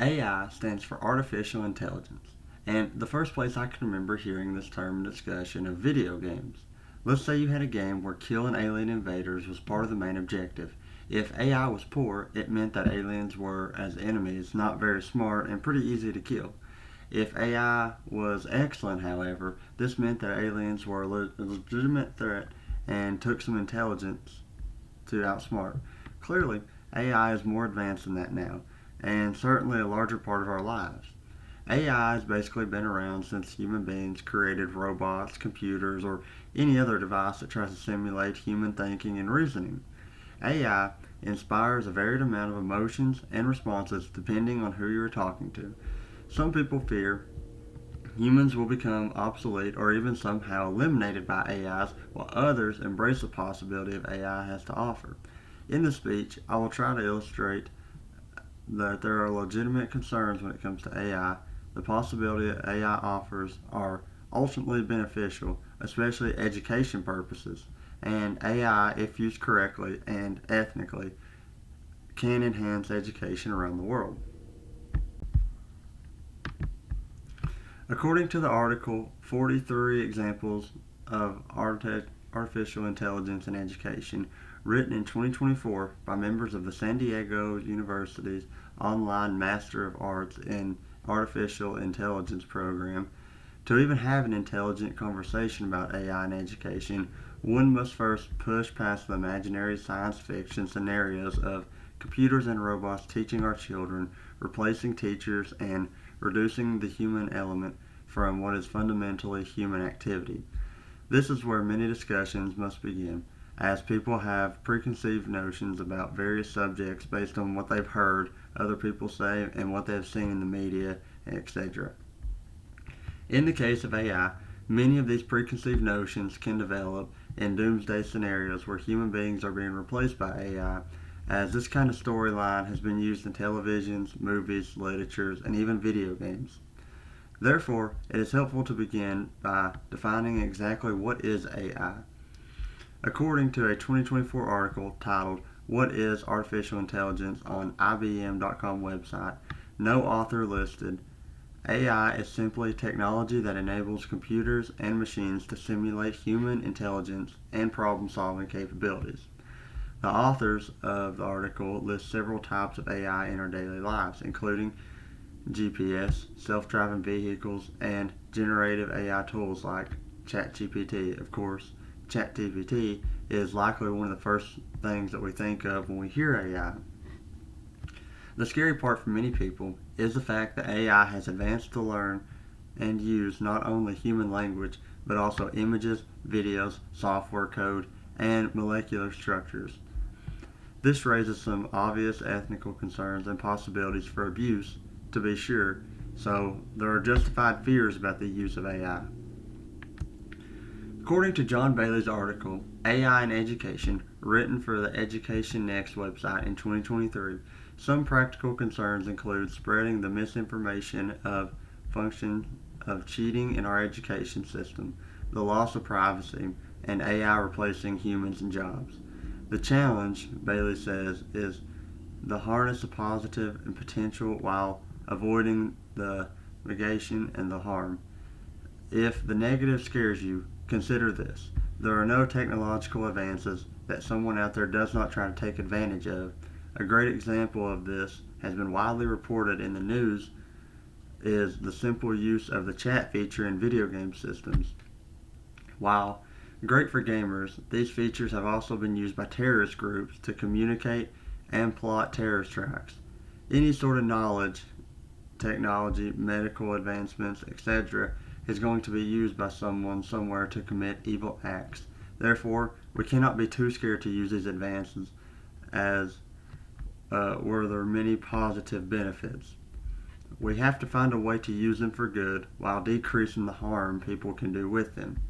AI stands for Artificial Intelligence, and the first place I can remember hearing this term in discussion of video games. Let's say you had a game where killing alien invaders was part of the main objective. If AI was poor, it meant that aliens were, as enemies, not very smart and pretty easy to kill. If AI was excellent, however, this meant that aliens were a legitimate threat and took some intelligence to outsmart. Clearly, AI is more advanced than that now, and certainly a larger part of our lives. AI has basically been around since human beings created robots, computers, or any other device that tries to simulate human thinking and reasoning. AI inspires a varied amount of emotions and responses depending on who you are talking to. Some people fear humans will become obsolete or even somehow eliminated by AIs, while others embrace the possibility of AI has to offer. In this speech, I will try to illustrate that there are legitimate concerns when it comes to AI. The possibility that AI offers are ultimately beneficial, especially education purposes, and AI, if used correctly and ethnically, can enhance education around the world. According to the article, 43 examples of artificial intelligence in education, written in 2024 by members of the San Diego University's online Master of Arts in Artificial Intelligence program. To even have an intelligent conversation about AI in education, one must first push past the imaginary science fiction scenarios of computers and robots teaching our children, replacing teachers, and reducing the human element from what is fundamentally human activity. This is where many discussions must begin, as people have preconceived notions about various subjects based on what they've heard other people say and what they've seen in the media, etc. In the case of AI, many of these preconceived notions can develop in doomsday scenarios where human beings are being replaced by AI, as this kind of storyline has been used in televisions, movies, literatures, and even video games. Therefore, it is helpful to begin by defining exactly what is AI. According to a 2024 article titled "What is Artificial Intelligence" on IBM.com website, no author listed, AI is simply technology that enables computers and machines to simulate human intelligence and problem-solving capabilities. The authors of the article list several types of AI in our daily lives, including GPS, self-driving vehicles, and generative AI tools like ChatGPT. Of course, ChatGPT is likely one of the first things that we think of when we hear AI. The scary part for many people is the fact that AI has advanced to learn and use not only human language, but also images, videos, software code, and molecular structures. This raises some obvious ethical concerns and possibilities for abuse, to be sure, so there are justified fears about the use of AI. According to John Bailey's article, AI in Education, written for the Education Next website in 2023, some practical concerns include spreading the misinformation of function of cheating in our education system, the loss of privacy, and AI replacing humans in jobs. The challenge, Bailey says, is to harness the positive and potential while avoiding the negation and the harm. If the negative scares you, consider this. There are no technological advances that someone out there does not try to take advantage of. A great example of this has been widely reported in the news is the simple use of the chat feature in video game systems. While great for gamers, these features have also been used by terrorist groups to communicate and plot terror strikes. Any sort of knowledge, technology, medical advancements, etc., is going to be used by someone somewhere to commit evil acts. Therefore, we cannot be too scared to use these advances as where there are many positive benefits. We have to find a way to use them for good while decreasing the harm people can do with them.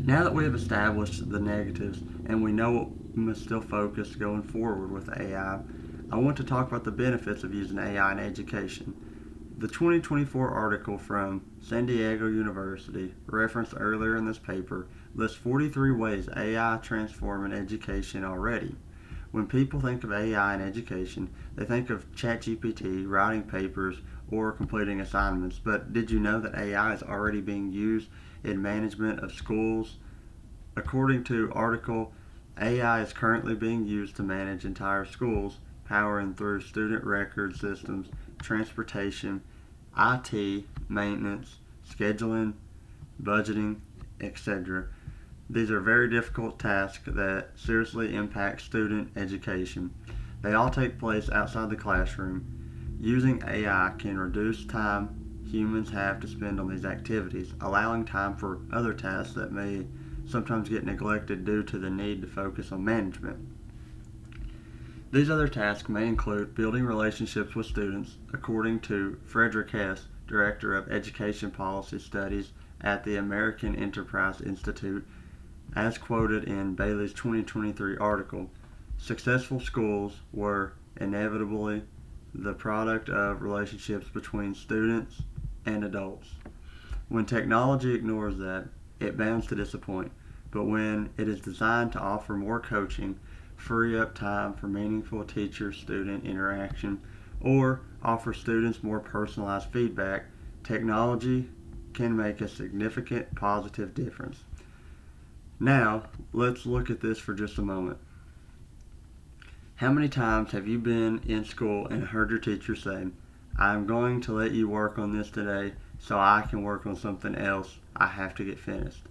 Now that we have established the negatives and we know we must still focus going forward with AI, I want to talk about the benefits of using AI in education. The 2024 article from San Diego University, referenced earlier in this paper, lists 43 ways AI transform in education already. When people think of AI in education, they think of ChatGPT, writing papers, or completing assignments. But did you know that AI is already being used in management of schools? According to article, AI is currently being used to manage entire schools, powering through student record systems, transportation, IT, maintenance, scheduling, budgeting, etc. These are very difficult tasks that seriously impact student education. They all take place outside the classroom. Using AI can reduce time humans have to spend on these activities, allowing time for other tasks that may sometimes get neglected due to the need to focus on management. These other tasks may include building relationships with students, according to Frederick Hess, Director of Education Policy Studies at the American Enterprise Institute, as quoted in Bailey's 2023 article. Successful schools were inevitably the product of relationships between students and adults. When technology ignores that, it bounds to disappoint. But when it is designed to offer more coaching, free up time for meaningful teacher-student interaction, or offer students more personalized feedback, technology can make a significant positive difference. Now, let's look at this for just a moment. How many times have you been in school and heard your teacher say, "I'm going to let you work on this today so I can work on something else I have to get finished"?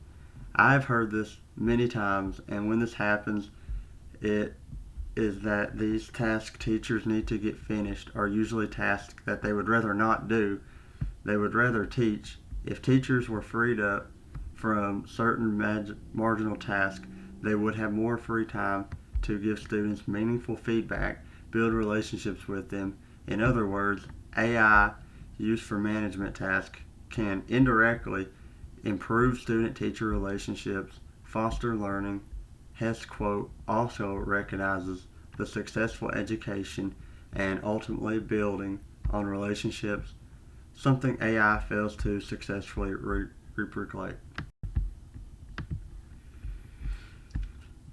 I've heard this many times, and when this happens, it is that these tasks teachers need to get finished are usually tasks that they would rather not do. They would rather teach. If teachers were freed up from certain marginal tasks, they would have more free time to give students meaningful feedback, build relationships with them. In other words, AI used for management tasks can indirectly improve student-teacher relationships, foster learning. Hess quote also recognizes the successful education and ultimately building on relationships, something AI fails to successfully replicate.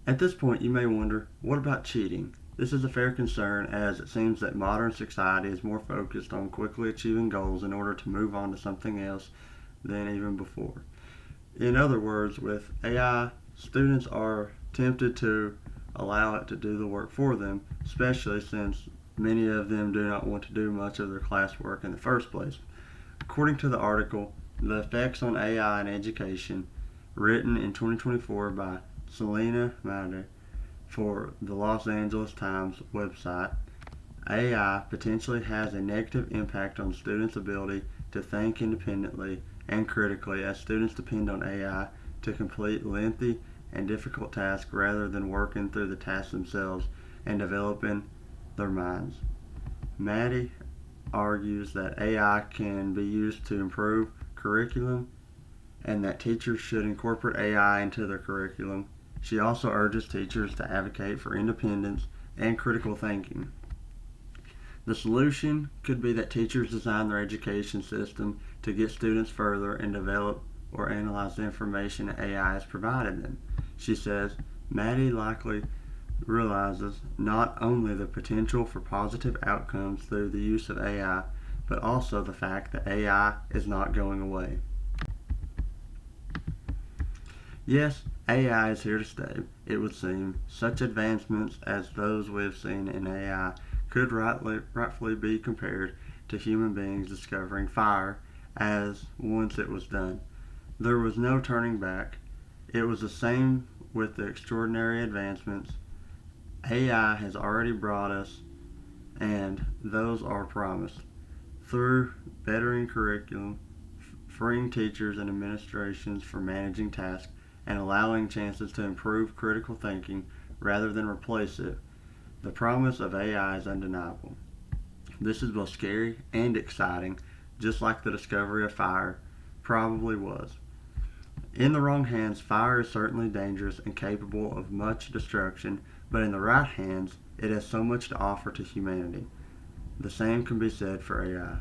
At this point, you may wonder, what about cheating? This is a fair concern, as it seems that modern society is more focused on quickly achieving goals in order to move on to something else than even before. In other words, with AI, students are tempted to allow it to do the work for them, especially since many of them do not want to do much of their classwork in the first place. According to the article, The Effects on AI in Education, written in 2024 by Selena Matter for the Los Angeles Times website, AI potentially has a negative impact on students' ability to think independently and critically, as students depend on AI to complete lengthy and difficult tasks rather than working through the tasks themselves and developing their minds. Maddie argues that AI can be used to improve curriculum and that teachers should incorporate AI into their curriculum. She also urges teachers to advocate for independence and critical thinking. The solution could be that teachers design their education system to get students further and develop or analyze the information AI has provided them. She says, Maddie likely realizes not only the potential for positive outcomes through the use of AI, but also the fact that AI is not going away. Yes, AI is here to stay, it would seem. Such advancements as those we've seen in AI could rightfully be compared to human beings discovering fire as once it was done. There was no turning back. It was the same with the extraordinary advancements AI has already brought us, and those are promised. Through bettering curriculum, freeing teachers and administrations for managing tasks, and allowing chances to improve critical thinking rather than replace it, the promise of AI is undeniable. This is both scary and exciting, just like the discovery of fire probably was. In the wrong hands, fire is certainly dangerous and capable of much destruction, but in the right hands, it has so much to offer to humanity. The same can be said for AI.